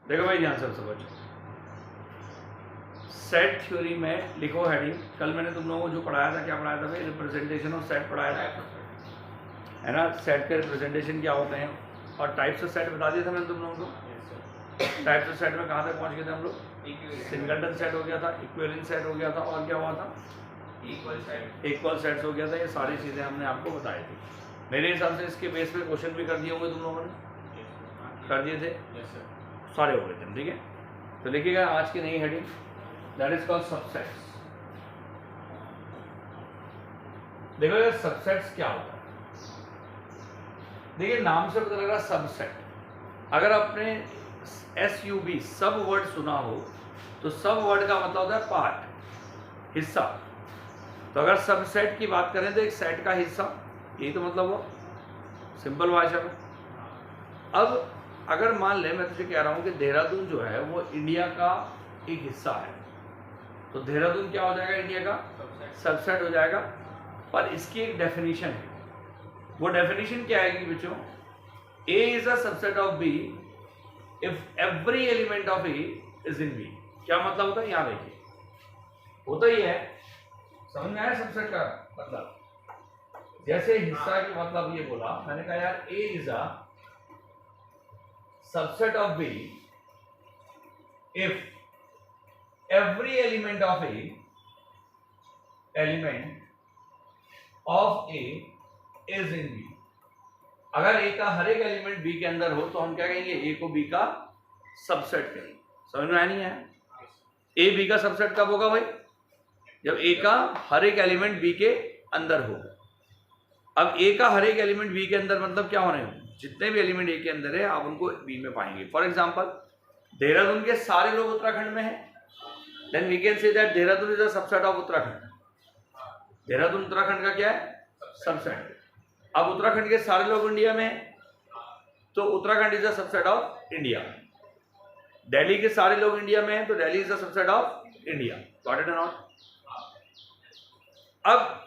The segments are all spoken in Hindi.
देखो भाई ध्यान से समझो, सेट थ्योरी में लिखो हेडिंग। कल मैंने तुम लोगों को जो पढ़ाया था, क्या पढ़ाया था भाई? रिप्रेजेंटेशन ऑफ सेट पढ़ाया था, है ना। सेट के रिप्रेजेंटेशन क्या होते हैं और टाइप्स ऑफ सेट बता दिया था मैंने तुम लोगों को। टाइप्स ऑफ सेट में कहाँ तक पहुँच गए थे हम लोग? सिंगलटन सेट हो गया था, इक्विवेलेंट सेट हो गया था, और क्या हुआ था? इक्वल सेट्स हो गया था। ये सारी चीज़ें हमने आपको बताई थी। मेरे हिसाब से इसके बेस पे क्वेश्चन भी कर दिए होंगे तुम लोगों ने, कर दिए थे, सारे हो गए थे, ठीक है। तो लिखिएगा आज की नई heading, that is called subsets. देखो यार सबसेट्स क्या होता है, देखिए नाम से पता लग रहा सबसेट। अगर आपने SUB सब वर्ड सुना हो तो सब वर्ड का मतलब होता है पार्ट, हिस्सा। तो अगर सबसेट की बात करें तो एक सेट का हिस्सा, यही तो मतलब हो सिंपल भाषा में। अब अगर मान ले मैं तुझे कह रहा हूं कि देहरादून जो है वो इंडिया का एक हिस्सा है, तो देहरादून क्या हो जाएगा? इंडिया का सबसेट हो जाएगा। पर इसकी एक डेफिनेशन है, वो डेफिनेशन क्या आएगी बच्चों? A is a subset of B if every element of A is in B। क्या मतलब होता है? यहां देखिए, होता ही है, समझ में आया सबसेट का मतलब? जैसे हिस्सा की मतलब ये बोला मैंने, कहा यार A is a subset of B if every element of A is in B। अगर A का हर एक एलिमेंट B के अंदर हो तो हम क्या कहेंगे? A को B का सबसेट कहेंगे। समझ में आया नहीं आया? A B का सबसेट कब होगा भाई? जब A का हर एक एलिमेंट B के अंदर हो। अब A का हर एक एलिमेंट B के अंदर मतलब क्या होने? जितने भी एलिमेंट A के अंदर है आप उनको B में पाएंगे। फॉर एग्जाम्पल देहरादून के सारे लोग उत्तराखंड में हैं, then we can say that Dehradun is a subset of Uttarakhand. Dehradun Uttarakhand का क्या है? सबसेट। अब उत्तराखंड के सारे लोग इंडिया में हैं, तो Uttarakhand is a subset of India. Delhi के सारे लोग इंडिया में हैं, तो Delhi is a subset of India. Got it और नॉट? अब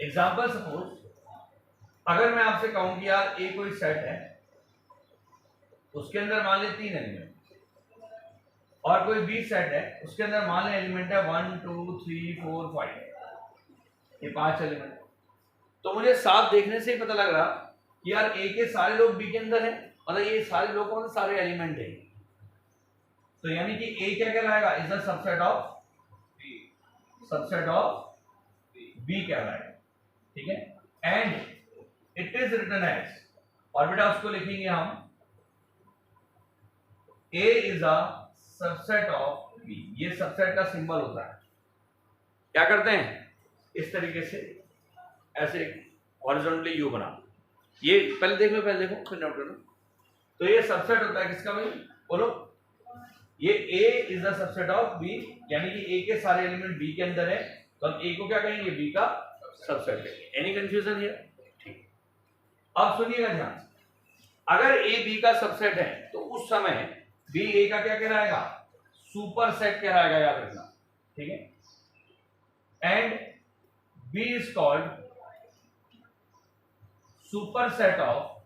एग्जांपल सपोज अगर मैं आपसे कहूं कि यार ए कोई सेट है, उसके अंदर मान ले 3 एलिमेंट, और कोई बी सेट है, उसके अंदर मान ले एलिमेंट है 1 2 3 4 5, ये 5 एलिमेंट। तो मुझे साफ देखने से ही पता लग रहा कि यार ए के सारे लोग बी के अंदर है, मतलब ये सारे लोग कौन? सारे एलिमेंट है। तो यानी कि ए क्या कहलाएगा? Is the subset of B कहलाएगा, ठीक है। And it is written as, और बेटा उसको लिखेंगे हम A is a subset of B. ये सबसेट का सिंबल होता है। क्या करते हैं? इस तरीके से ऐसे हॉरिजॉन्टली यू बना, ये पहले देख लो, पहले देखो फिर नोट करो। तो ये सबसेट होता है किसका भाई? बोलो। ये A is the subset of B, यानी कि A के सारे एलिमेंट B के अंदर है, तो हम A को क्या कहेंगे? B का सबसेट कहेंगे। Any confusion here? ठीक। अब सुनिएगा ध्यान से, अगर A B का सबसेट है तो उस समय B A का क्या कहलाएगा? सुपर सेट कहलाएगा, याद रखना, ठीक है। And B is called super set of,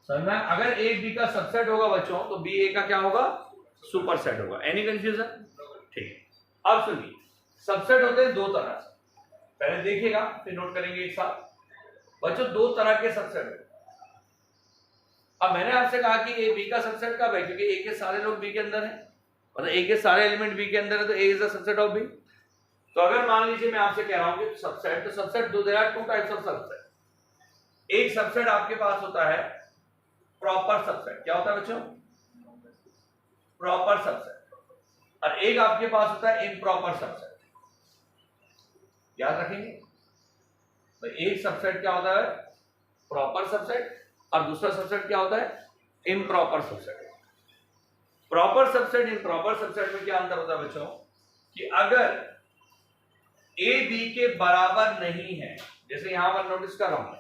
समझना? अगर A B का सबसेट होगा बच्चों तो B A का क्या होगा? सुपर सेट होगा। Any confusion? ठीक। अब सुनिए, सबसेट होते हैं दो तरह से, पहले देखिएगा फिर नोट करेंगे एक साथ। बच्चों दो तरह के सबसेट होते हैं। अब मैंने आपसे कहा कि A B का सबसेट कब है? क्योंकि A के सारे लोग B के अंदर हैं, मतलब A के सारे एलिमेंट B के अंदर है, तो A is the subset of B। तो अगर मान लीजिए मैं आपसे कह रहा हूं कि सबसेट, तो सबसेट दो, there are two types of subset. एक सबसेट आपके पास होता है प्रॉपर सबसेट। क्या होता है बच्चों? Proper subset. और एक आपके पास होता है इम्प्रॉपर सबसेट। याद रखेंगे, तो एक सबसेट क्या होता है? प्रॉपर सबसेट, और दूसरा सबसेट क्या होता है? Improper subset. Proper subset improper subset में क्या अंतर होता है बच्चों? कि अगर A B के बराबर नहीं है, जैसे यहां पर नोटिस कर रहा हूं,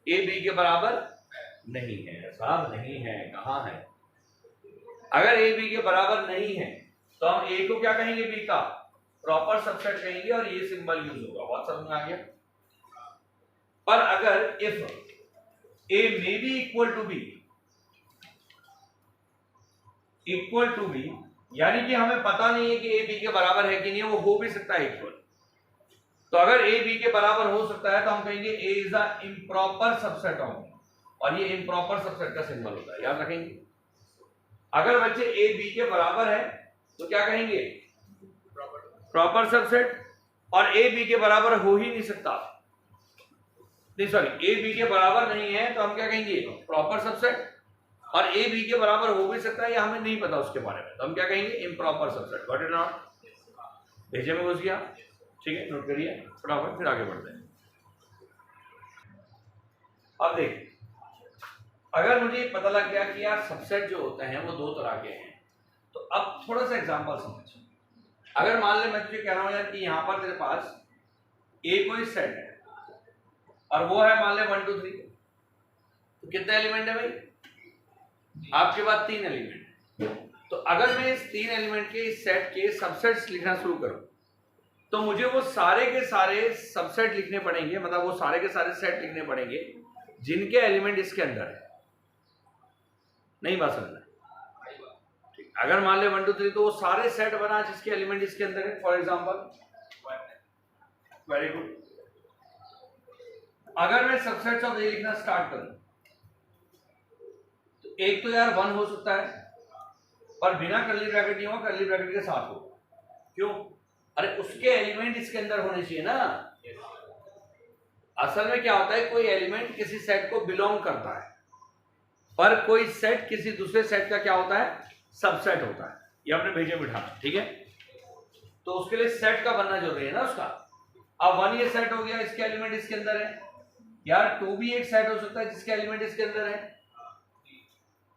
A B के बराबर नहीं है, साहब नहीं है, कहां है? अगर A B के बराबर नहीं है तो हम A को क्या कहेंगे? B का प्रॉपर सबसेट कहेंगे, और ये सिंबल यूज होगा। बहुत समझ में आ गया? पर अगर if A may be equal to B, equal to B, यानी कि हमें पता नहीं है कि ए बी के बराबर है कि नहीं, वो हो भी सकता है इक्वल। तो अगर ए बी के बराबर हो सकता है तो हम कहेंगे A is a improper subset of B, और ये इम्प्रॉपर सबसेट का सिंबल होता है, याद रखेंगे। अगर बच्चे ए बी के बराबर है तो क्या कहेंगे, प्रॉपर सबसेट। और ए बी के बराबर हो ही नहीं सकता, नहीं सॉरी, ए बी के बराबर नहीं है तो हम क्या कहेंगे, प्रॉपर सबसेट। और ए बी के बराबर हो भी सकता है या हमें नहीं पता उसके बारे में, तो हम क्या कहेंगे, improper subset. Got it not? भेजे में घुस गया, ठीक है, नोट करिए फटाफट, फिर आगे बढ़ते हैं। अब देखिए, अगर मुझे पता लग गया कि यार सबसेट जो होते हैं वो दो तरह के हैं, तो अब थोड़ा सा एग्जांपल समझो। अगर मान ले मैं तुझे कह रहा हूं यार कि यहां पर तेरे पास ए कोई सेट है और वो है मान ले 1 2 3, तो कितने एलिमेंट है भाई, आपके पास 3 एलिमेंट। तो अगर मैं इस 3 एलिमेंट के इस सेट के सबसेट्स लिखना शुरू करूं तो मुझे वो सारे के सारे सबसेट लिखने पड़ेंगे, मतलब वो सारे के सारे सेट लिखने पड़ेंगे जिनके एलिमेंट इसके अंदर है। नहीं बात समझना? अगर मान ले 1 2 3 तो वो सारे सेट बना जिसके एलिमेंट इसके अंदर है। For example, very good. अगर मैं सबसेट्स ऑफ ए लिखना स्टार्ट करूं तो एक तो यार 1 हो सकता है, और बिना कर्ली ब्रैकेट नहीं होगा, कर्ली ब्रैकेट के साथ होगा। क्यों? अरे उसके एलिमेंट इसके अंदर होने चाहिए ना। असल में क्या होता है, कोई एलिमेंट किसी सेट को बिलोंग करता है, पर कोई सेट किसी दूसरे सेट का क्या होता है, सबसेट होता है। ये आपने भेजे बिठाना, ठीक है। तो उसके लिए सेट का बनना जरूरी है ना उसका। अब 1 ये सेट हो गया, इसके एलिमेंट इसके अंदर है। यार 2 भी एक सेट हो सकता है जिसके एलिमेंट इसके अंदर है।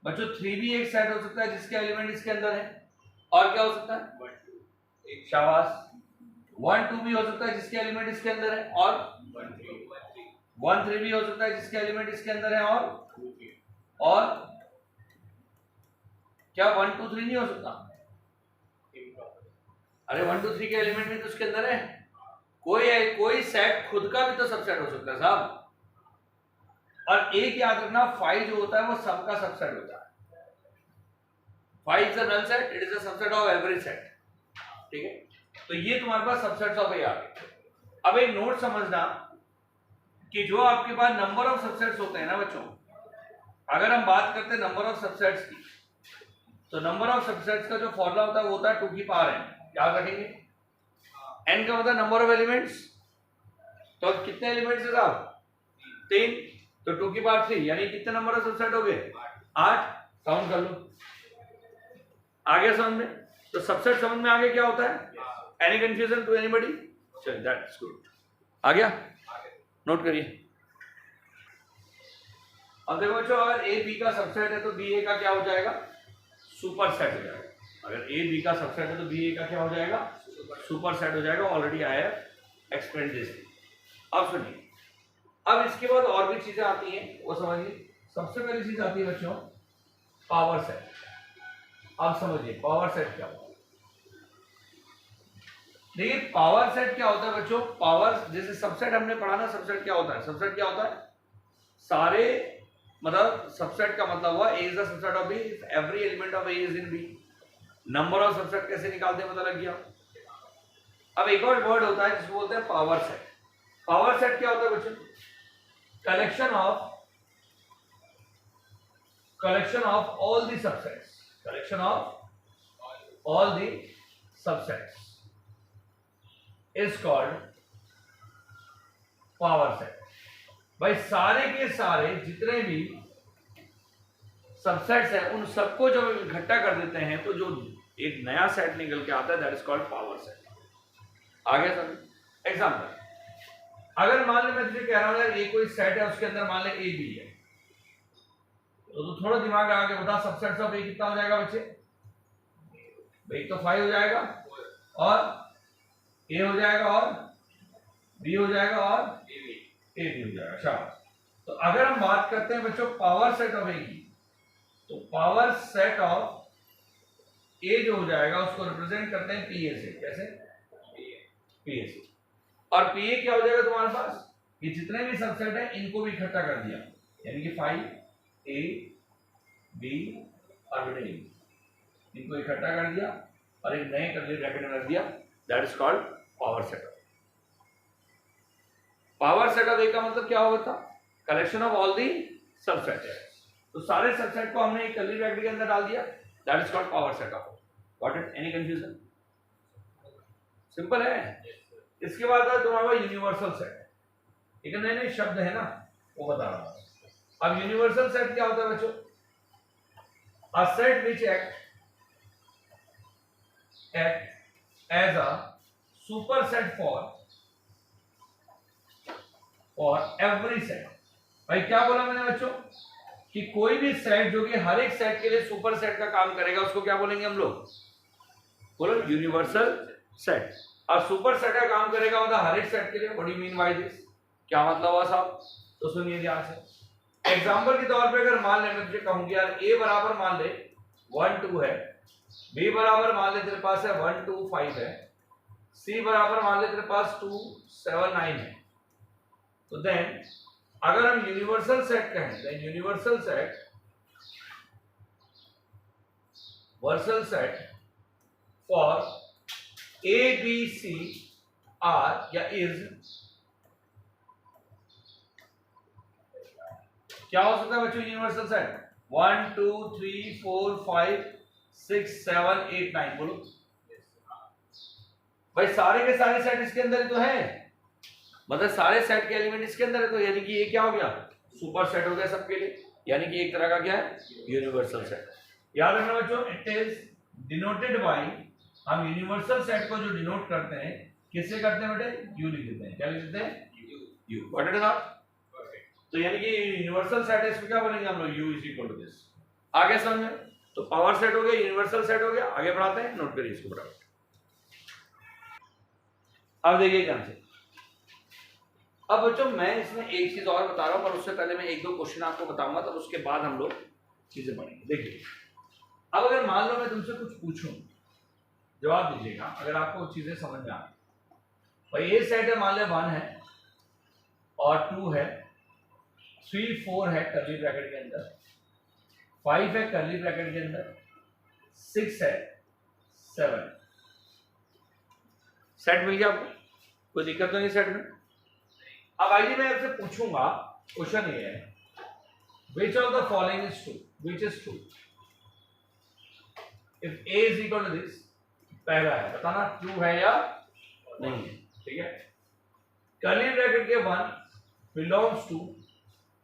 बच्चों 3 भी एक सेट हो सकता है जिसके एलिमेंट इसके अंदर है। और क्या हो सकता है, शाबाश, 1 2 भी हो सकता है जिसके एलिमेंट इसके अंदर है। और 1 3 भी हो सकता है जिसके एलिमेंट इसके अंदर है। और क्या 1 2 3 नहीं हो सकता? अरे 1 2 3 के एलिमेंट भी तो उसके अंदर है। कोई सेट खुद का भी तो सबसेट हो सकता है साहब। और एक याद रखना, 5 जो होता है वो सबका सबसेट होता है। 5 is a null set, it is a subset of every set, ठीक है। तो ये तुम्हारे पास सबसेट्स ऑफ ए आ गए। अब एक नोट समझना कि जो आपके पास नंबर ऑफ सबसेट्स होते हैं ना बच्चों, अगर हम बात करते हैं नंबर ऑफ सबसेट्स की, तो नंबर ऑफ सबसेट्स का जो फॉर्मूला होता है वो होता है 2 की पावर n। याद रखेंगे, n का मतलब नंबर ऑफ एलिमेंट्स। तो कितने एलिमेंट्स है साहब, 3, तो 2 की पावर 3, यानी कितने नंबर ऑफ सबसेट हो गए, 8। काउंट कर लो। आ गया समझ में? तो सबसेट समझ में आ गया क्या होता है? Any confusion to anybody? चल, दैट्स गुड। आ गया, नोट करिए। अब देखो बच्चों, अगर ए बी का सबसेट है तो बी ए का क्या हो जाएगा, सुपर सेट हो जाएगा। अगर ए बी का सबसेट है तो बी ए का क्या हो जाएगा, सुपर सेट हो जाएगा। Already I have explain this. अब सुनिए, अब इसके बाद और भी चीजें आती हैं, वो समझिए। सबसे पहली चीज आती है बच्चों पावर सेट। अब समझिए पावर सेट क्या होता है। देखिए पावर सेट क्या होता है बच्चों, पावर जैसे सबसेट हमने पढ़ा ना, सबसेट क्या होता है, सबसेट क्या होता है, सारे मतलब सबसेट का मतलब हुआ A is the subset of B, every element of A is in B. Number of subset कैसे निकालते हैं पता लग गया। अब एक और वर्ड होता है जिसको बोलते हैं पावर सेट। पावर सेट क्या होता है बच्चों, collection of all the subsets, collection of all the subsets is called power set. भाई सारे के सारे जितने भी सबसेट्स हैं उन सबको जब इकट्ठा कर देते हैं तो जो एक नया सेट निकल के आता है, that is called power set. आ गया समझ? एग्जांपल, अगर मान ले मैं तुझे कह रहा हूं यार ये कोई सेट है, उसके अंदर मान ले ए बी है, तो थोड़ा दिमाग लगा के बता सबसेट्स ऑफ ए कितना हो जाएगा बच्चे, भाई तो 5 हो जाएगा, और ए हो जाएगा, और बी हो जाएगा, और ए भी हो जाएगा। शाबाश। तो अगर हम बात करते हैं बच्चों पावर सेट ऑफ ए की, तो पावर सेट ऑफ ए जो हो जाएगा उसको रिप्रेजेंट करते हैं पी ए से। कैसे? पी ए से। और पी ए क्या हो जाएगा तुम्हारे पास, कि जितने भी सबसेट है इनको भी इकट्ठा कर दिया, यानी कि 5 ए बी और बेटा ए। इनको इकट्ठा कर दिया और एक नए कर्ली ब्रैकेट में रख दिया, that is called power set of. Power set of A का मतलब क्या होता? Collection of all the subset. तो सारे सबसेट को हमने एक कर्ली ब्रैकेट के अंदर डाल दिया, that is called power set of. Got it? Any confusion? Simple है। इसके बाद है तुम्हारा यूनिवर्सल सेट। एक नए नए शब्द है ना, वो बता रहा हूं। अब यूनिवर्सल सेट क्या होता है बच्चों? A set which act as a super set for every set. भाई क्या बोला मैंने बच्चों कि कोई भी सेट जो कि हर एक सेट के लिए सुपर सेट का काम करेगा उसको क्या बोलेंगे हम लोग? बोलो यूनिवर्सल सेट। और सुपर सेट का काम करेगा मतलब हर एक सेट के लिए। What do you mean by this? क्या मतलब हुआ साहब? तो सुनिए ध्यान से। एग्जांपल के तौर पे अगर मान ले मैं तुझे कहूंगी यार a बराबर मान ले 1 2 है, b बराबर मान ले तेरे पास है 1 2 5 है, c बराबर मान ले तेरे पास 2 7 9 है। तो देन अगर हम यूनिवर्सल सेट कहें, then universal set for a b c are या is क्या हो सकता है बच्चों? Universal set 1 2 3 4 5 6 7 8 9। बोलो भाई सारे के सारे सेट इसके अंदर ही तो है, मतलब सारे सेट के एलिमेंट इसके अंदर है। तो यानी कि ये क्या हो गया? सुपर सेट हो गया सबके लिए, यानी कि एक तरह का क्या है? Universal set. याद रखना बच्चों, इट इज डिनोटेड बाय, हम यूनिवर्सल सेट को जो डिनोट करते हैं किससे करते हैं बेटे? यू लिख देते हैं। क्या लिख देते हैं? You. What it is not? तो यानी कि यूनिवर्सल सेट है, इसको क्या बोलेंगे हम लोग? U is equal to this. आगे समझ में? तो पावर सेट हो गया, यूनिवर्सल सेट हो गया। आगे बढ़ाते हैं, नोट करिए इसको बराबर। अब देखिए ध्यान से। अब बच्चों मैं इसमें एक चीज और बता रहा हूं, पर उससे पहले मैं एक दो क्वेश्चन आपको बताऊंगा, तब उसके बाद हम लोग चीजें पढ़ेंगे। देखिए अब अगर मान लो मैं तुमसे कुछ पूछूं, जवाब दीजिएगा अगर आपको चीजें समझ में आ गई। भाई ये सेट है, मान ले 1 है और 2 है, 3 4 है कर्ली ब्रैकेट के अंदर, 5 है कर्ली ब्रैकेट के अंदर, 6 है, 7। सेट मिल गया आपको? कोई दिक्कत तो नहीं सेट में? अब आइए मैं आपसे पूछूंगा, क्वेश्चन ये है, which of the following is true? Which is true? If A is equal to this, पहला है, बताना ट्रू है या नहीं है। ठीक है, कर्ली ब्रैकेट के 1 बिलोंग्स टू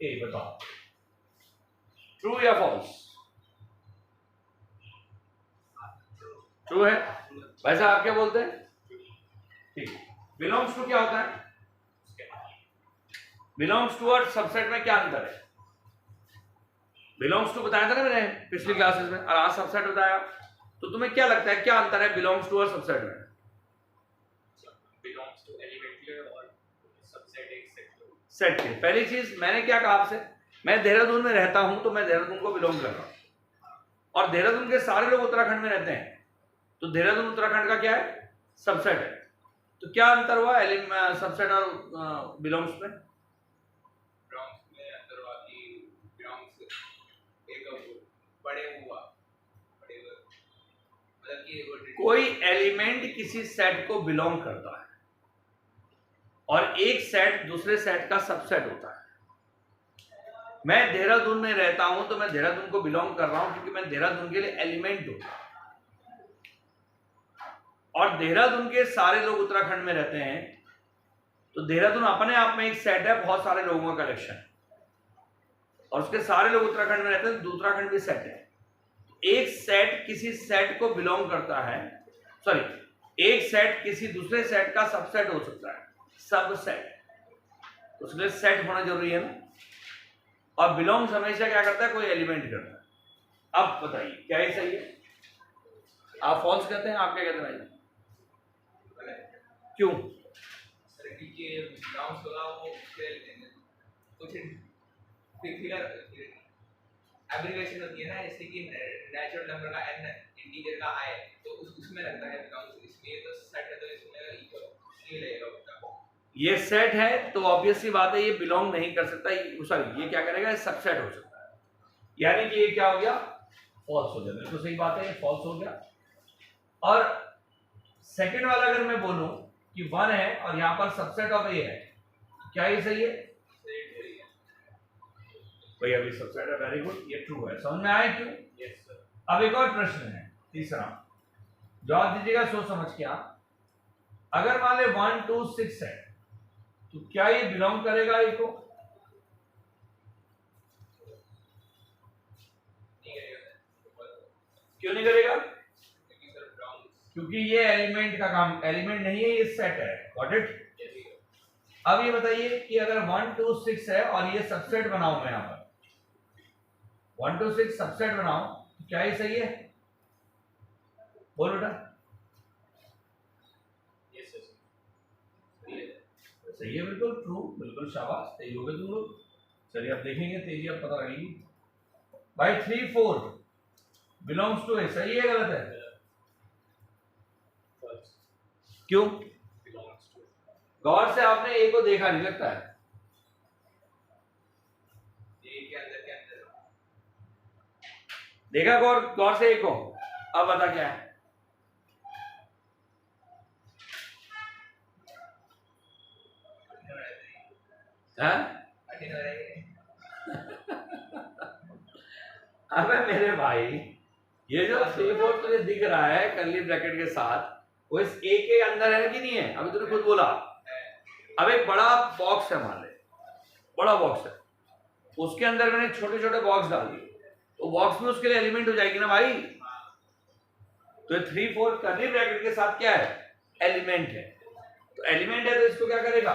A, बताओ ट्रू या फॉल्स? ट्रू है। वैसा आप क्या बोलते हैं? ठीक। बिलोंग्स टू क्या होता है? बिलोंग्स टू और सबसेट में क्या अंतर है? बिलोंग्स टू बताया था ना मैंने पिछली क्लासेस में, और आज सबसेट बताया। तो तुम्हें क्या लगता है क्या अंतर है बिलोंग्स टू और सबसेट में? बिलोंग्स टू एलिमेंट और सबसेट एक सेट के। पहली चीज मैंने क्या कहा आपसे, मैं देहरादून में रहता हूं तो मैं देहरादून को बिलोंग कर रहा हूं, और देहरादून के सारे लोग उत्तराखंड में रहते हैं, तो देहरादून उत्तराखंड का क्या है? सबसेट है। तो क्या अंतर हुआ सबसेट और बिलोंग्स में? कोई एलिमेंट किसी सेट को बिलोंग करता है और एक सेट दूसरे सेट का सबसेट होता है। मैं देहरादून में रहता हूं तो मैं देहरादून को बिलोंग कर रहा हूं क्योंकि मैं देहरादून के लिए एलिमेंट हूं, और देहरादून के सारे लोग उत्तराखंड में रहते हैं, तो देहरादून अपने आप में एक सेट है, बहुत सारे लोगों का कलेक्शन, और उसके सारे लोग उत्तराखंड में रहते हैं, तो उत्तराखंड भी सेट है। एक सेट किसी सेट को बिलोंग करता है, सॉरी, एक सेट किसी दूसरे सेट का सबसेट हो सकता है, सबसेट। उसके लिए सेट होना जरूरी है ना, और बिलोंग्स हमेशा क्या करता है? कोई एलिमेंट करता है। अब बताइए क्या ये सही है? आप फॉल्स कहते हैं, आप क्या कहते हैं भाई? क्यों? एब्रिविएशन होती है ना, जैसे कि नेचुरल नंबर का n इंटीजर का i, तो उसमें लगता है बिलोंग्स, इसलिए तो सेट है, तो इसमें इक्वल इसलिए लगेगा उसका। ये सेट है तो ऑब्वियस सी बात है ये बिलोंग नहीं कर सकता, सॉरी ये क्या करेगा? सबसेट हो सकता है। यानी कि ये क्या हो गया? फॉल्स हो गया, बिल्कुल सही बात है, ये फॉल्स हो गया। और सेकंड वाला अगर मैं बोलूं कि 1 है और यहाँ पर सबसेट ऑफ ए है, क्या ये सही है भाई? अभी सबसेट है, वेरी गुड, ये ट्रू है। समझ में आया क्यों? Yes sir. अब एक और प्रश्न है, तीसरा, जवाब दीजिएगा सोच समझ के आप। अगर मान ले 1 2 6 है तो क्या ये बिलोंग करेगा ए को? क्यों नहीं करेगा? क्योंकि ये एलिमेंट का काम, एलिमेंट नहीं है, ये सेट है। Got it? अब ये बताइए कि अगर 1 2 6 है और ये सबसेट बनाऊं मैं, यहां पर 1 2 6 सबसेट बनाऊं तो क्या ये सही है? बोल बेटा। सही है, बिल्कुल ट्रू, बिल्कुल शाबाश, तेज हो गए तुम लोग। चलिए अब देखेंगे, तेजी अब पता लगेगी भाई। 3 4 बिलोंग्स टू ए, सही है गलत है? क्यों? गौर से आपने ए को देखा नहीं लगता है। देखा गौर से ए को? अब बता क्या है? अबे मेरे भाई, ये जो 3 4 तुझे दिख रहा है कर्ली ब्रैकेट के साथ, वो इस ए के अंदर है कि नहीं है? अभी तूने खुद बोला। अब एक बड़ा बॉक्स है, मान ले बड़ा बॉक्स है, उसके अंदर मैंने छोटे छोटे बॉक्स डाल दिए, तो बॉक्स में उसके लिए एलिमेंट हो जाएगी ना भाई। तो 3 4 कर्ली ब्रैकेट के साथ क्या है? एलिमेंट है। तो एलिमेंट है तो इसको क्या करेगा?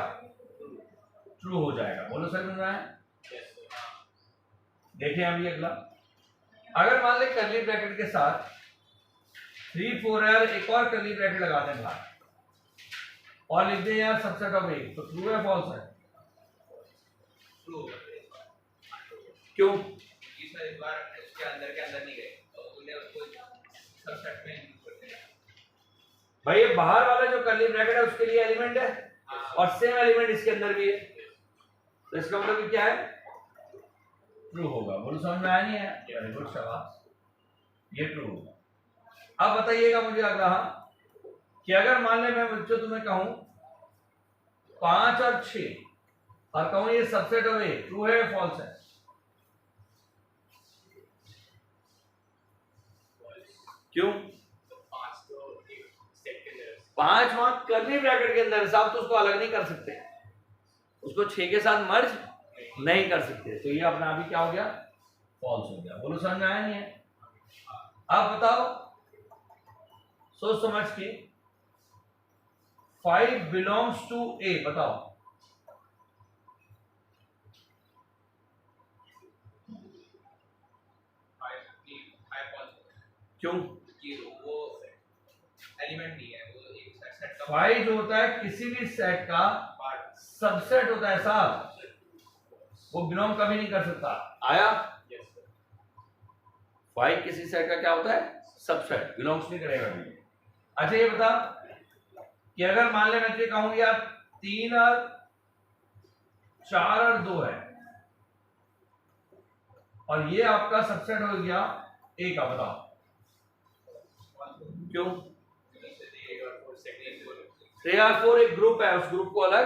ट्रू हो जाएगा। बोलो सर, मिल रहा है? देखिए अभी अगला, अगर मान ले कर्ली ब्रैकेट के साथ 3 4 है और एक और कर्ली ब्रैकेट लगा दें बाहर और लिख दें यार सबसेट ऑफ ए, तो ट्रू है फॉल्स है? क्यों? इस बार उसके अंदर के अंदर नहीं गए तो उन्हें उसको सबसेट में इंक्लूड करते हैं। भाई ये बाहर वाला जो कर्ली ब्रैकेट है उसके लिए एलिमेंट है और सेम एलिमेंट इसके अंदर भी है, तो इसका मतलब क्या है? ट्रू होगा। बोलो समझ में आया नहीं है? वेरी गुड, शाबाश, ये ट्रू होगा। अब बताइएगा मुझे अगला कि अगर मान ले मैं बच्चों तुम्हें कहूं 5 और 6 और कहूं ये सबसेट ऑफ ए, ट्रू है या फॉल्स है? क्यों? 5 वहां कर्ली ब्रैकेट के अंदर, साहब तो उसको अलग नहीं कर सकते, उसको 6 के साथ मर्ज नहीं कर सकते, तो ये अपना अभी क्या हो गया? फॉल्स हो गया। बोलो समझ में आया नहीं है? अब बताओ सोच समझ के, 5 बिलोंग्स टू ए, बताओ। क्यों? वो एलिमेंट नहीं है, वो एक सेट का 5 जो होता है किसी भी सेट का सबसेट होता है साहब, वो बिलोंग कभी नहीं कर सकता। आया? 5 किसी सेट का क्या होता है? सबसेट, बिलोंग्स नहीं करेगा कभी। अच्छा ये बता कि अगर मान ले मैं तुझे कहूं यार 3 और 4 और 2 है और ये आपका सबसेट हो गया ए का, बताओ क्यों? 3 और 4 एक ग्रुप है, उस ग्रुप को अलग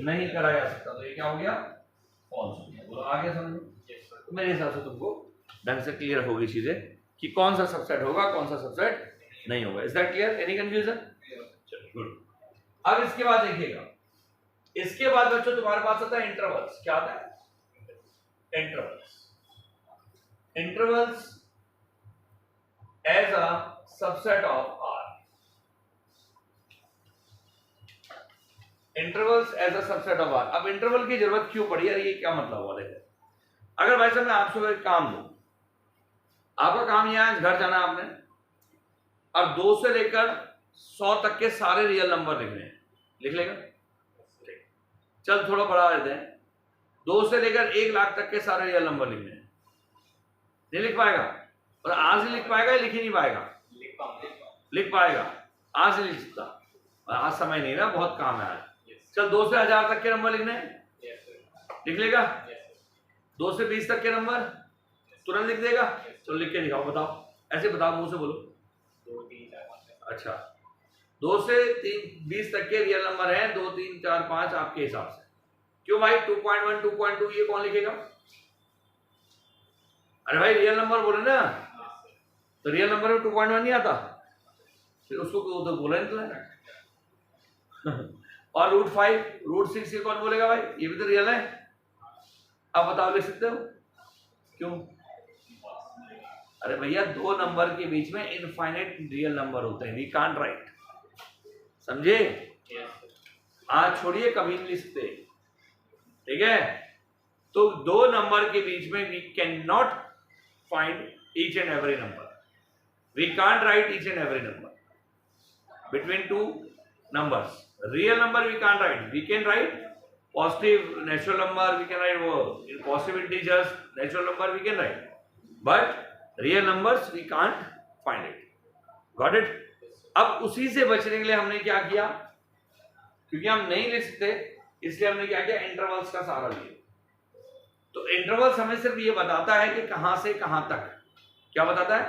नहीं करा जा सकता, तो ये क्या हो गया? फॉल्स हो गया। बोलो आ गया समझ में? तो मेरे हिसाब से तुमको ढंग से क्लियर होगी चीजें कि कौन सा सबसेट होगा, कौन सा सबसेट नहीं होगा। Is that clear? Any confusion? चलिए गुड। अब इसके बाद देखिएगा, इसके बाद बच्चों तुम्हारे पास आता है इंटरवल्स। क्या आता है? Intervals. Intervals as a subset of R. Intervals as a subset of R. अब इंटरवल की जरूरत क्यों पड़ी यार, ये क्या मतलब हुआ? देखो, अगर भाई साहब मैं आपसे एक काम दूं, आपका काम यहां है, घर जाना आपने और 2 से लेकर 100 तक के सारे रियल नंबर लिखने हैं, लिख लेगा? चल थोड़ा बढ़ा देते हैं, 2 से लेकर 1 लाख तक के सारे रियल नंबर लिखने हैं, नहीं लिख पाएगा? और आज ही लिख पाएगा या लिख ही नहीं पाएगा? लिख पाएगा, आज ही लिख सकता, आज समय नहीं ना, बहुत काम है आज। चल 2 से 1000 तक के नंबर लिखने हैं, लिख लेगा? 2 से 20 तक के नंबर, तुरंत लिख देगा? चलो लिख के दिखाओ, बताओ, ऐसे बताओ, मुंह से बोलो। 2 3 4 5। अच्छा, 2 से 20 तक के रियल नंबर हैं, 2 3 4 5 आपके हिसाब से। क्यों भाई 2.1 2.2 ये कौन लिखेगा? अरे भाई रियल नंबर बोले ना, तो रियल नंबर में 2.1 नहीं आता, फिर उसको तो बोला नहीं तुमने। और √5 √6 ये कौन बोलेगा भाई? ये भी तो रियल है। अब बताओ लिख सकते हो? क्यों? अरे भैया 2 नंबर के बीच में इनफाइनाइट रियल नंबर होते हैं, वी कांट राइट, समझे? आज छोड़िए, कभी नहीं लिख सकते, ठीक है? तो 2 नंबर के बीच में we can not find each and every number, we can't write each and every number between 2 numbers. Real number we can't write, we can write positive natural number, we can write positive integers, natural number we can write, but real numbers we can't find it. Got it? अब उसी से बचने के लिए हमने क्या किया, क्योंकि हम नहीं लिख सकते इसलिए हमने क्या किया, इंटरवल्स का सहारा लिया। तो इंटरवल्स हमें सिर्फ ये बताता है कि कहां से कहां तक, क्या बताता है?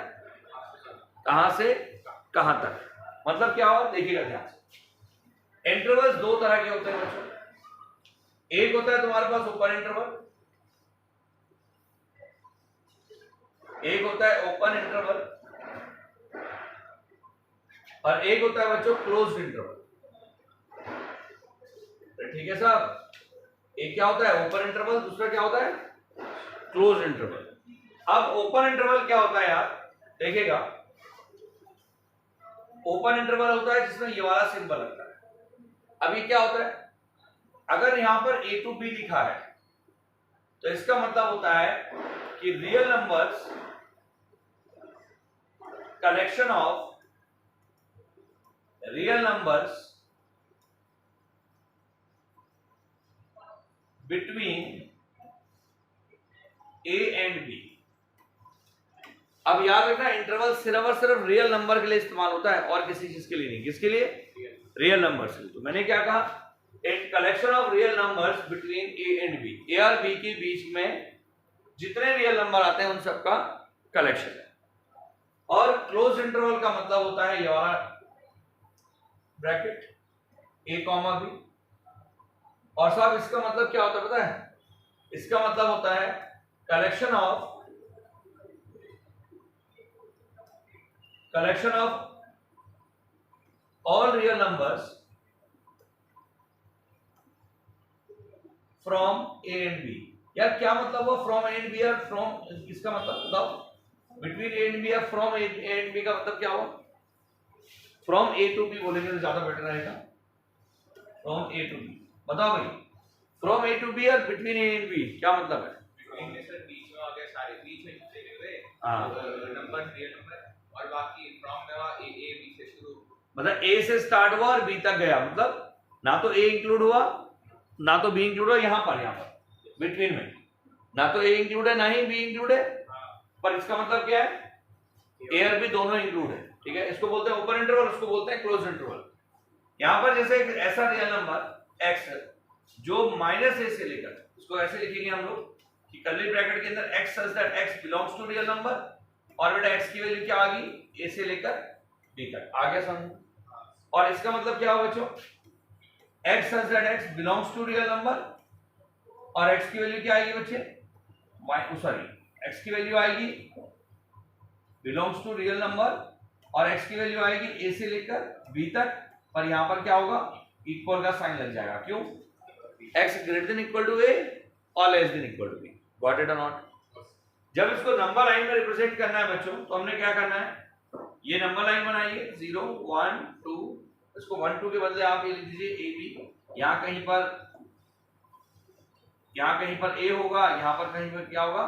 कहां से कहां तक, मतलब क्या हुआ देखिएगा ध्यान से। इंटरवल्स 2 तरह के होते हैं बच्चों, एक होता है तुम्हारे पास ओपन इंटरवल, एक होता है ओपन इंटरवल, और एक होता है बच्चों क्लोज्ड इंटरवल। ठीक है साहब, एक क्या होता है ओपन इंटरवल, दूसरा क्या होता है क्लोज्ड इंटरवल। अब ओपन इंटरवल क्या होता है यार, देखिएगा, ओपन इंटरवल होता है जिसमें ये वाला सिंबल लगता है। अभी क्या होता है, अगर यहां पर A to B लिखा है तो इसका मतलब होता है कि real numbers collection of real numbers between A and B। अब याद रखना इंटरवल सिर्फ और सिर्फ रियल नंबर के लिए इस्तेमाल होता है और किसी चीज के लिए नहीं। किसके लिए? रियल नंबर्स के लिए। तो मैंने क्या कहा, एक collection of real numbers between A and B, A और B के बीच में जितने रियल नंबर आते हैं उन सबका कलेक्शन है। और क्लोज इंटरवल का मतलब होता है ये वाला ब्रैकेट A, B। और साहब इसका मतलब क्या होता है पता है? इसका मतलब होता है collection of all real numbers from A and B। यार क्या मतलब हुआ from A and B और from, इसका मतलब बताओ, between A and B या from A and B का मतलब क्या हुआ? from A to B बोलेंगे तो ज्यादा बेटर रहेगा, from A to B। बताओ भाई, from A to B और between A and B क्या मतलब है? between में सर बीच में आ गया, सारे बीच में जितने हुए हाँ नंबर रियल नंबर, और बाकी from में हुआ A B से शुरू, मतलब A से स्टार्ट हुआ और B तक गया, मतलब ना तो A इंक्लूड हुआ ना तो B इंक्लूड हुआ, यहाँ पर बिटवीन में ना तो A इंक्लूड है ना ही B इंक्लूड है, पर इसका मतलब क्या है, A और B दोनों इंक्लूड है। ठीक है, इसको बोलते हैं ओपन इंटरवल, उसको बोलते हैं क्लोज इंटरवल। यहाँ पर जैसे एक ऐसा रियल नंबर x है जो -a से लेकर, इसको ऐसे लिखेंगे हम लोग कि कर्ली ब्रैकेट के अंदर x such that x belongs to real number, और बेटा x की वैल्यू क्या आ गई, a से लेकर b तक आ गया समझ। और इसका मतलब क्या हुआ बच्चों, x such that x belongs to real number, और x की वैल्यू क्या आएगी बच्चे, x की वैल्यू आएगी बिलोंग्स टू रियल नंबर, और x की वैल्यू आएगी a से लेकर b तक, पर यहां पर क्या होगा, इक्वल का साइन लग जाएगा। क्यों? x greater than equal to a और less than equal to b। Got it और नॉट? जब इसको नंबर लाइन में रिप्रेजेंट करना है बच्चों, तो हमने क्या करना है, ये नंबर लाइन बनाइए 0 1 2, इसको 1 2 के बदले आप ये लिख दीजिए a b। यहाँ कहीं पर a होगा, यहाँ पर कहीं पर क्या होगा,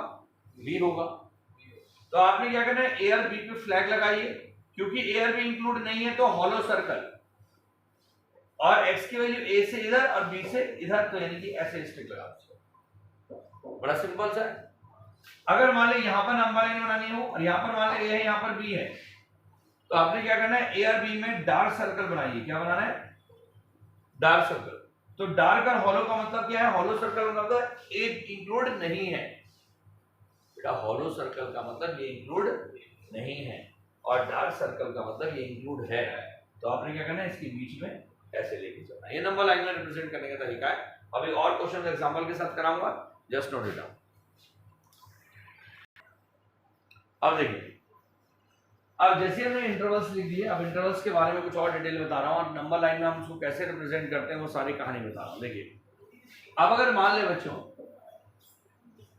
b होगा। तो आपने क्या करना है, a और b पे फ्लैग लगाइए, क्योंकि a और b इंक्लूड नहीं है तो हॉलो सर्कल, और x की वैल्यू a से इधर और b से इधर, तो यानी कि ऐसे स्ट्रिक लगा। बड़ा सिंपल सा है। अगर मान लीजिए यहाँ पर नंबर लाइन बनानी हो और यहाँ पर मान लीजिए a है, यहाँ पर b है, तो आपने क्या करना है, a और b में डार्क सर्कल बनाइए। क्या बनाना है, डार्क सर्कल। तो डार्क और हॉलो का मतलब क्या है, हॉलो सर्कल का मतलब a इंक्लूड नहीं है, बेटा हॉलो सर्कल का मतलब ये इंक्लूड नहीं है और डार्क सर्कल का मतलब ये इंक्लूड है। तो आपने क्या करना है, इसके बीच में ऐसे लेके चलना है। ये नंबर लाइन में रिप्रेजेंट करने का तरीका है। अभी और क्वेश्चन एग्जांपल के साथ कराऊंगा, जस्ट नोट इट डाउन। अब देखिए, अब जैसे हमने इंटरवल्स लिख दिए, अब इंटरवल्स के बारे में कुछ और डिटेल बता रहा हूं और नंबर लाइन में हम उसको कैसे रिप्रेजेंट करते हैं वो सारी कहानी बता रहा हूं। देखिए, अब अगर मान ले बच्चों,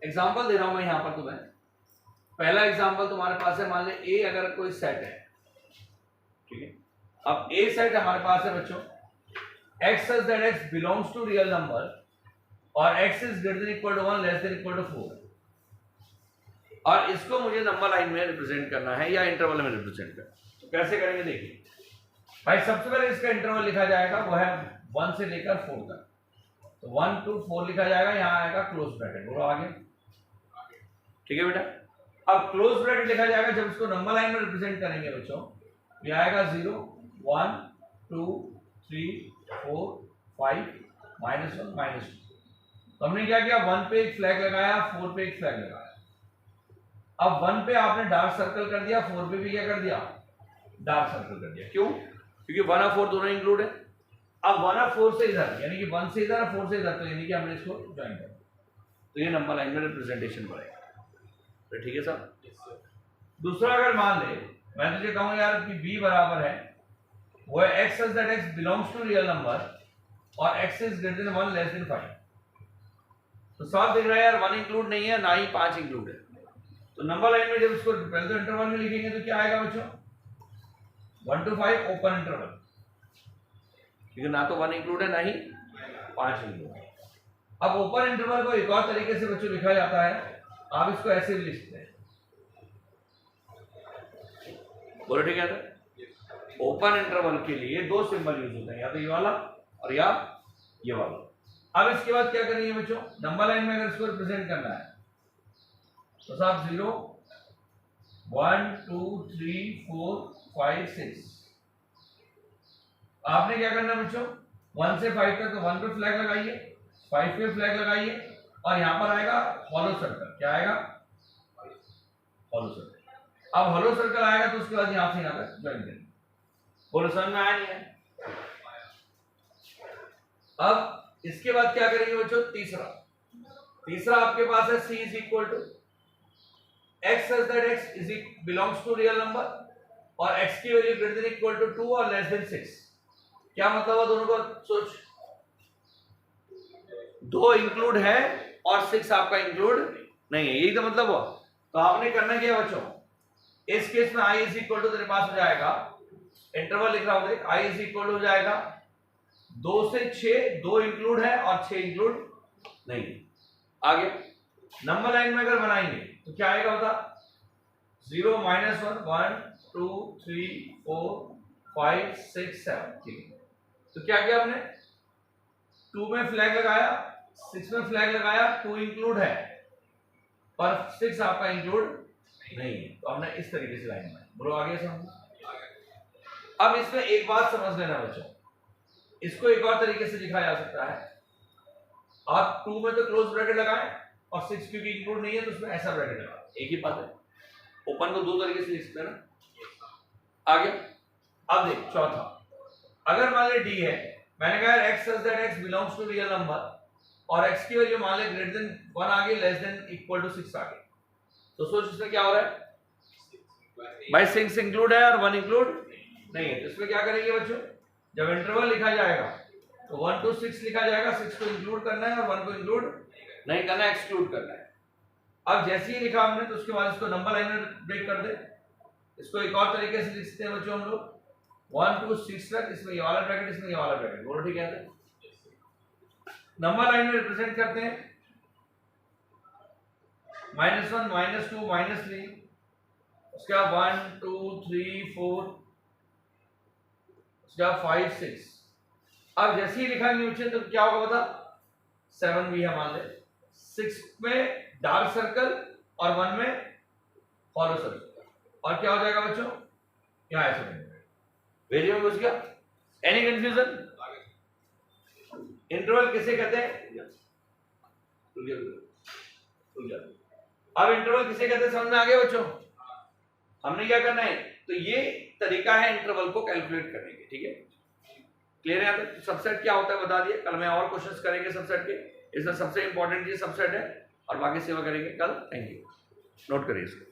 एग्जांपल दे रहा हूं मैं यहां पर तुम्हें। पहला एग्जांपल तुम्हारे पास है, मान ले ए अगर कोई सेट है, ठीक है। अब ए सेट हमारे पास है बच्चों, x such that x belongs to real number और x is greater than equal to 1 less than equal to 4, और इसको मुझे नंबर लाइन में रिप्रेजेंट करना है या इंटरवल में रिप्रेजेंट करना है। तो कैसे करेंगे देखिए भाई, सबसे पहले इसका इंटरवल लिखा जाएगा, वो है 1 से लेकर 4 तक। तो 1 to 4 लिखा जाएगा, यहाँ आएगा क्लोज ब्रैकेट, बोलो आगे, ठीक है बेटा। अब क्लोज ब्रैकेट लिखा जाएगा, जब इसको नंबर लाइन में रिप्रेजेंट करेंगे बच्चों, ये आएगा 0 1 2 3 4 5 -1 -2। तो हमने क्या किया, 1 पे एक फ्लैग लगाया, 4 पे एक फ्लैग लगाया। अब 1 पे आपने डार्क सर्कल कर दिया, 4 पे भी क्या कर दिया, डार्क सर्कल कर दिया। क्यों? क्योंकि 1 और 4 दोनों इंक्लूड है। अब 1 और 4 से इधर, यानी कि 1 से इधर और 4 से इधर, तो यानी कि हमने इसको ज्वाइन कर दिया। तो ये नंबर लाइन में रिप्रेजेंटेशन पड़ेगा। तो ठीक है सर। दूसरा, अगर मान ले मैं तुझे कहूं यार कि b बराबर है, वो है x such that x belongs to real number और x is greater than 1 less than 5। तो साफ दिख रहा है यार, 1 इंक्लूड नहीं है, ना ही 5 इंक्लूड है। तो नंबर लाइन में जब इसको पहले तो इंटरवल में लिखेंगे तो क्या आएगा बच्चों, 1 to 5 ओपन इंटरवल, क्योंकि ना तो 1 इंक्लूड है ना ही 5 इंक्लूड है। अब ओपन इंटरवल को एक और तरीके से बच्चों लिखा जाता है, आप इसको ऐसे भी लिख सकते हैं, बोलो ठीक है सर। ओपन इंटरवल के लिए दो सिंबल यूज होते हैं, या तो ये वाला और या ये वाला। अब इसके बाद क्या करेंगे बच्चों, नंबर लाइन में अगर इसको रिप्रेजेंट करना है तो साहब 0 1 2 3 4 5 6। आपने क्या करना है बच्चों, 1 से 5 तक, तो 1 पे फ्लैग लगाइए, 5 पे फ्लैग लगाइए, और यहां पर आएगा हॉलो सर्कल। क्या आएगा, हॉलो सर्कल। अब हॉलो सर्कल आएगा तो उसके बाद यहां से यहां तक ज्वाइन करेंगे। बोलो समझ में आया नहीं है? अब इसके बाद क्या करेंगे बच्चों, तीसरा आपके पास है c is equal to x such that x belongs to real number और x की value greater than equal to 2 और लेस देन 6। क्या मतलब है दोनों का, सोच, 2 इंक्लूड है और 6 आपका इंक्लूड नहीं है, यही तो मतलब हुआ। तो आपने करना क्या बच्चों, इस केस में i इज इक्वल टू तेरे पास हो जाएगा, इंटरवल लिख रहा हूं देख, i इज इक्वल टू हो जाएगा 2 से 6, 2 इंक्लूड है और 6 इंक्लूड नहीं है। आगे नंबर लाइन में अगर बनाएंगे तो क्या आएगा बता, 0 -1 1 2 3 4 5 6 7। ठीक है, तो क्या किया हमने, 2 में फ्लैग लगाया, 6 में फ्लैग लगाया, 2 इंक्लूड है और 6 आपका इंक्लूड नहीं है। तो हमने इस तरीके से लाइन बनाई। बोलो आगे समझो। अब इसमें एक बात समझ लेना बच्चों, इसको एक और तरीके से लिखा जा सकता है। आप 2 में तो क्लोज ब्रैकेट लगाएं और 6 क्योंकि इंक्लूड नहीं है तो उसमें ऐसा ब्रैकेट लगा, एक ही बात है। ओपन को दो तरीके से लिख सकते हैं ना। आगे अब देख, चौथा, अगर मान ले d है, मैंने कहा x such that x belongs to real number और x की वैल्यू मान ले ग्रेटर देन 1 आगे, लेस देन इक्वल टू 6 आगे। तो सोच इसमें क्या हो रहा है भाई, 6 इंक्लूड है और 1 इंक्लूड नहीं है। तो इसमें क्या करेंगे बच्चों, जब इंटरवल लिखा जाएगा तो 1 to 6 लिखा जाएगा, 6 को इंक्लूड करना है और 1 को इंक्लूड नहीं करना है, एक्सक्लूड करना है। अब जैसे ही लिखा हमने तो उसके बाद इसको नंबर लाइन में ब्रेक कर दे। इसको एक और तरीके से लिख सकते हैं बच्चों हम लोग, 1 to 6 तक, इसमें ये वाला ब्रैकेट, इसमें ये वाला ब्रैकेट, बोलो ठीक है। नंबर लाइन में रिप्रेजेंट करते हैं -1 -2 -3, उसके बाद 1 2 3 4, उसके बाद 5 6। अब जैसे ही लिखाएंगे बच्चे तो क्या होगा बता, 7 भी है मान ले, 6 में डार्क सर्कल और 1 में हॉलो सर्कल, और क्या हो जाएगा बच्चों, यहां ऐसे वेरिएबल में घुस गया। Any confusion? इंटरवल किसे कहते हैं, अब इंटरवल किसे कहते हैं समझ में आ गया बच्चों? हमने क्या करना है, तो ये तरीका है इंटरवल को कैलकुलेट करने के, ठीक है? क्लियर है? तो सबसेट क्या होता है बता दिए, कल मैं और क्वेश्चंस करेंगे सबसेट के, इसमें सबसे इंपॉर्टेंट ये सबसेट है और बाकी सेवा करेंगे कल। थैंक यू, नोट करिए इसको।